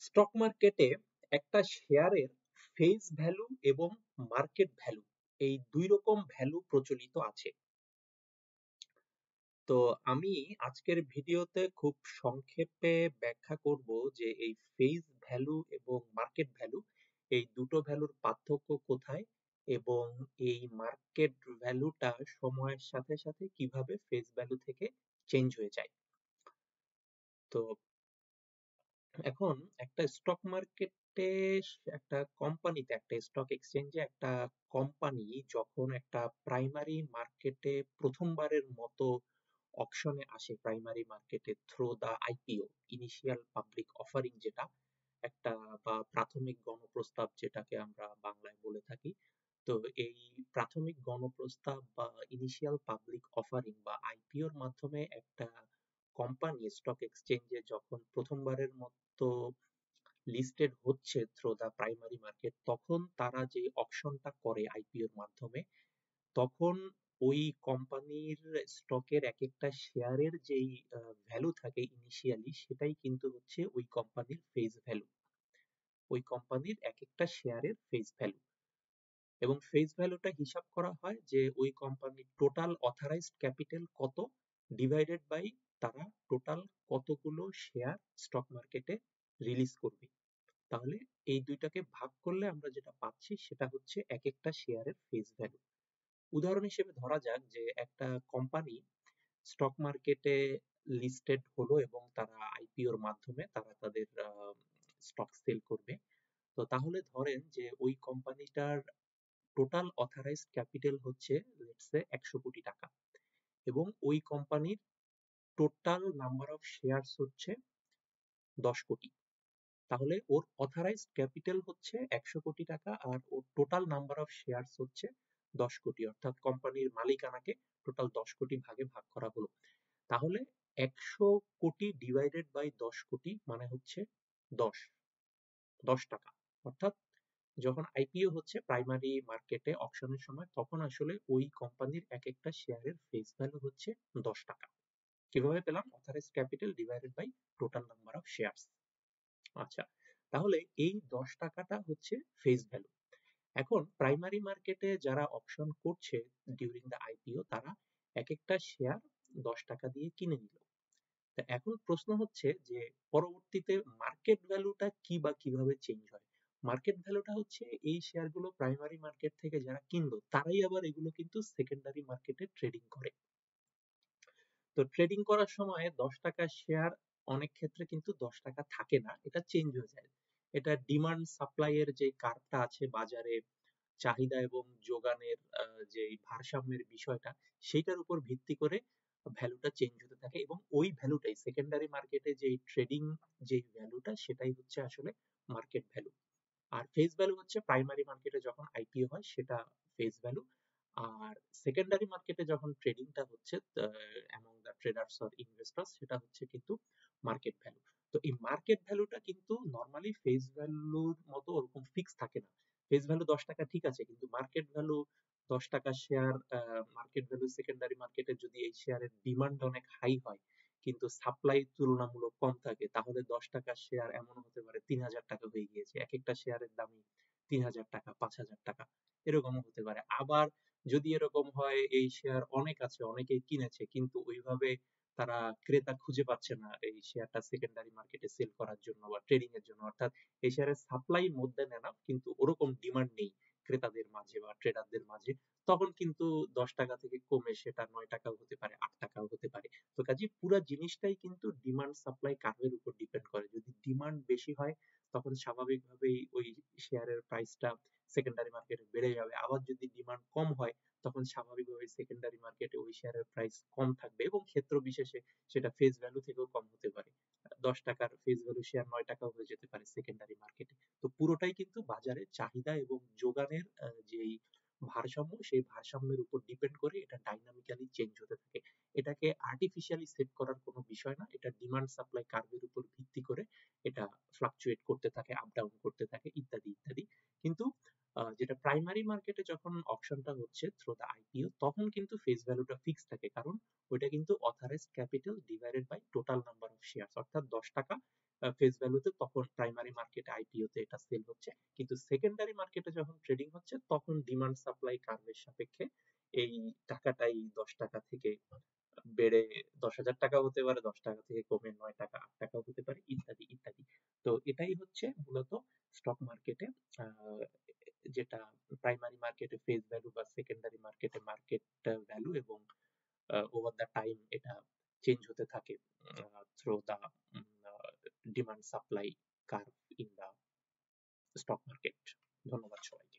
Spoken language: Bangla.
স্টক মার্কেটে একটা শেয়ারের ফেস ভ্যালু এবং মার্কেট ভ্যালু এই দুই রকম ভ্যালু প্রচলিত আছে। তো আমি আজকের ভিডিওতে খুব সংক্ষেপে ব্যাখ্যা করব যে এই ফেস ভ্যালু এবং মার্কেট ভ্যালু এই দুটো ভ্যালুর পার্থক্য কোথায় এবং এই মার্কেট ভ্যালুটা সময়ের সাথে সাথে কিভাবে ফেস ভ্যালু থেকে চেঞ্জ হয়ে যায়। তো এখন একটা স্টক মার্কেটে একটা কোম্পানিতে একটা স্টক এক্সচেঞ্জে একটা কোম্পানি যখন একটা প্রাইমারি মার্কেটে প্রথমবারের মতো অকশনে আসে, প্রাইমারি মার্কেটে through the IPO, initial public offering, যেটা একটা বা প্রাথমিক গণপ্রস্তাব যেটাকে আমরা বাংলায় বলে থাকি। তো এই প্রাথমিক গণপ্রস্তাব বা ইনিশিয়াল পাবলিক অফারিং বা আইপিওর মাধ্যমে একটা কোম্পানি স্টক এক্সচেঞ্জে যখন প্রথমবারের মতো লিস্টেড হচ্ছে থ্রু দা প্রাইমারি মার্কেট, তখন তারা যে অকশনটা করে আইপিওর মাধ্যমে, তখন ওই কোম্পানির স্টকের এক একটা শেয়ারের যেই ভ্যালু থাকে ইনিশিয়ালি, সেটাই কিন্তু হচ্ছে ওই কোম্পানির ফেস ভ্যালু, ওই কোম্পানির এক একটা শেয়ারের ফেস ভ্যালু। এবং ফেস ভ্যালুটা হিসাব করা হয় যে ওই কোম্পানির টোটাল অথরাইজড ক্যাপিটাল কত, ডিভাইডেড বাই তারা টোটাল কতগুলো শেয়ার স্টক মার্কেটে রিলিজ করবে। তাহলে এই দুইটাকে ভাগ করলে আমরা যেটা পাচ্ছি সেটা হচ্ছে এক একটা শেয়ারের ফেস ভ্যালু। উদাহরণ হিসেবে ধরা যাক যে একটা কোম্পানি স্টক মার্কেটে লিস্টেড হলো এবং তারা আইপিওর মাধ্যমে তারা তাদের স্টক সেল করবে। তো তাহলে ধরেন যে ওই কোম্পানিটার টোটাল অথরাইজড ক্যাপিটাল হচ্ছে লেটস সে 100 কোটি টাকা, এবং ওই কোম্পানির টোটাল নাম্বার অফ শেয়ারস হচ্ছে 10 কোটি। তাহলে ওর অথরাইজড ক্যাপিটাল হচ্ছে 100 কোটি টাকা আর ওর টোটাল নাম্বার অফ শেয়ারস হচ্ছে 10 কোটি, অর্থাৎ কোম্পানির মালিকানাকে টোটাল 10 কোটি ভাগে ভাগ করা হলো। তাহলে 100 কোটি ডিভাইডেড বাই 10 কোটি মানে হচ্ছে 10 10 টাকা। অর্থাৎ যখন আইপিও হচ্ছে প্রাইমারি মার্কেটে অকশনের সময়, তখন আসলে ওই কোম্পানির এক একটা শেয়ারের ফেস ভ্যালু হচ্ছে 10 টাকা। কিভাবে পেলাম? Authorised capital divided by total number of shares. আচ্ছা, তাহলে এই 10 টাকাটা হচ্ছে ফেস ভ্যালু। এখন প্রাইমারি মার্কেটে যারা অপশন করছে ডিউরিং দ্য আইপিও, তারা এক একটা শেয়ার 10 টাকা দিয়ে কিনে নিল। তা এখন প্রশ্ন হচ্ছে যে পরবর্তীতে মার্কেট ভ্যালুটা কি বা কিভাবে চেঞ্জ হয়। মার্কেট ভ্যালুটা হচ্ছে এই শেয়ারগুলো প্রাইমারি মার্কেট থেকে যারা কিনলো, তারাই আবার এগুলো কিন্তু সেকেন্ডারি মার্কেটে ট্রেডিং করে। তো ট্রেডিং করার সময় 10 টাকার শেয়ার অনেক ক্ষেত্রে কিন্তু 10 টাকা থাকে না, এটা চেঞ্জ হয়ে যায়। এটা ডিমান্ড সাপ্লাই এর যে কার্ভটা আছে বাজারে, চাহিদা এবং যোগানের যে ভারসাম্যের বিষয়টা, সেইটার উপর ভিত্তি করে ভ্যালুটা চেঞ্জ হতে থাকে, এবং ওই ভ্যালুটাই সেকেন্ডারি মার্কেটে যে ট্রেডিং যে ভ্যালুটা, সেটাই হচ্ছে আসলে মার্কেট ভ্যালু। আর ফেস ভ্যালু হচ্ছে প্রাইমারি মার্কেটে যখন আইপিও হয় সেটা ফেস ভ্যালু, আর সেকেন্ডারি মার্কেটে যখন ট্রেডিংটা হচ্ছে among the traders or investors, সেটা হচ্ছে কিন্তু মার্কেট ভ্যালু। তো এই মার্কেট ভ্যালুটা কিন্তু নর্মালি ফেস ভ্যালুর মতো ওরকম ফিক্স থাকে না। ফেস ভ্যালু 10 টাকা ঠিক আছে, কিন্তু মার্কেট ভ্যালু 10 টাকা শেয়ার, মার্কেট ভ্যালু সেকেন্ডারি মার্কেটে যদি এই শেয়ারের ডিমান্ড অনেক হাই হয় কিন্তু সাপ্লাই তুলনামূলক কম থাকে, তাহলে 10 টাকার শেয়ার এমন হতে পারে 3000 টাকা হয়ে গিয়েছে, এক একটা শেয়ারের দামই 3000 টাকা, 5000 টাকা, এরকমও হতে পারে। আবার যদি এরকম হয় এই শেয়ার অনেক আছে, অনেকেই কিনেছে, কিন্তু ওইভাবে তারা ক্রেতা খুঁজে পাচ্ছে না এই শেয়ারটা সেকেন্ডারি মার্কেটে সেল করার জন্য বা ট্রেডিং এর জন্য, অর্থাৎ এই শেয়ারের সাপ্লাই মধ্যে নেনা কিন্তু ওরকম ডিমান্ড নেই ক্রেতাদের মাঝে বা ট্রেডারদের মাঝে, তখন কিন্তু 10 টাকা থেকে কমে সেটা 9 টাকাও হতে পারে, 8 টাকাও হতে পারে। তো কাজে পুরো জিনিসটাই কিন্তু ডিমান্ড সাপ্লাই কার্ভের উপর ডিপেন্ড করে। যদি ডিমান্ড বেশি হয় তখন স্বাভাবিকভাবেই ওই শেয়ারের প্রাইসটা সেকেন্ডারি মার্কেটে বেড়ে যাবে। আবার যদি ডিমান্ড কম হয় তখন স্বাভাবিকভাবে সেকেন্ডারি মার্কেটে ওই শেয়ারের প্রাইস কম থাকবে, এবং ক্ষেত্র বিশেষে সেটা ফেস ভ্যালু থেকেও কম হতে পারে। 10 টাকার ফেস ভ্যালু শেয়ার 9 টাকাও হয়ে যেতে পারে সেকেন্ডারি মার্কেটে। তো পুরোটাই কিন্তু বাজারের চাহিদা এবং যোগানের যেই ভারসাম্য, সেই ভারসাম্যের উপর ডিপেন্ড করে এটা ডাইনামিক্যালি চেঞ্জ হতে থাকে। এটাকে আর্টিফিশিয়ালি সেট করার কোনো বিষয় না, এটা ডিমান্ড সাপ্লাই কার্ভের উপর ভিত্তি করে এটা ফ্লাকচুয়েট করতে থাকে, আপ ডাউন করতে থাকে, ইত্যাদি ইত্যাদি। কিন্তু যেটা প্রাইমারি মার্কেটে যখন অকশনটা হচ্ছে থ্রু দা আইপিও, তখন কিন্তু ফেস ভ্যালুটা ফিক্স থাকে, কারণ ওইটা কিন্তু authorised capital divided by total number of shares, অর্থাৎ 10 টাকা ফেস ভ্যালুতে, তখন প্রাইমারি মার্কেটে আইপিওতে এটা সেল হচ্ছে। কিন্তু সেকেন্ডারি মার্কেটে যখন ট্রেডিং হচ্ছে তখন ডিমান্ড সাপ্লাই কার্ভের সাপেক্ষে এই টাকাটাই 10 টাকা থেকে বেড়ে 10,000 টাকা হতে পারে, 10 টাকা থেকে কমে 9 টাকা 8 টাকাও হতে পারে, ইত্যাদি ইত্যাদি। তো এটাই হচ্ছে মূলত স্টক মার্কেটে যেটা প্রাইমারি মার্কেটে ফেস ভ্যালু বা সেকেন্ডারি মার্কেটে মার্কেট ভ্যালু, এবং ওভার দ্য টাইম এটা চেঞ্জ হতে থাকে through the demand supply curve in the stock market. ধন্যবাদ সবাই।